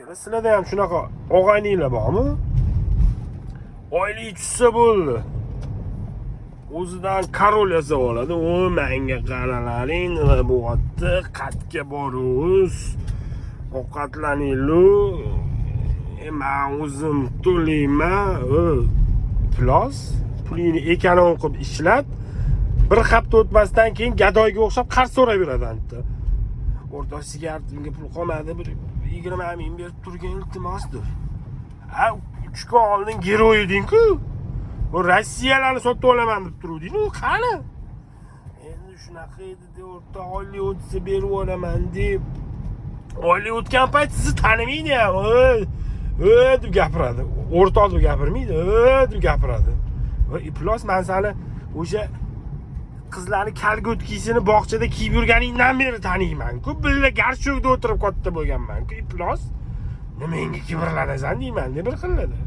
Sizlarda ham shunaqa og'ayninglar bormi? Oylik tushsa bo'ldi. O'zidan korol yasab oladi. O menga qaralaring, nima bo'lyapti? Qatga boruz. Ovqatlaninglar. Men o'zim to'layman. Plus pulingni ekonom qilib ishlat. Bir hafta o'tmasdan keyin gadoyga o'xshab qarz so'rayveradi anta. O'rtoq sigaretimga pul qolmadi, bir 20 ming berib turgan iltimosdir. Ha, 3 kun oldin giroy eding-ku. Bu Rossiyalarni sotib olaman deb turuvding-ku, qani? Endi shunaqa edi-da, o'rtoq oylik o'tsa berib olaman deb. Oylik o'tgan payt sizni tanimaydi ham. Deb gapiradi. O'rtoq deb gapirmaydi, deb gapiradi. Va plus men seni o'sha qizlarni kalgot kiysini bog'chada kiyib yurganingdan beri taniyman-ku. Billa garshokda o'tirib katta bo'lganman-ku. Plus nimenga kibrlanasan deyman, bir xillada.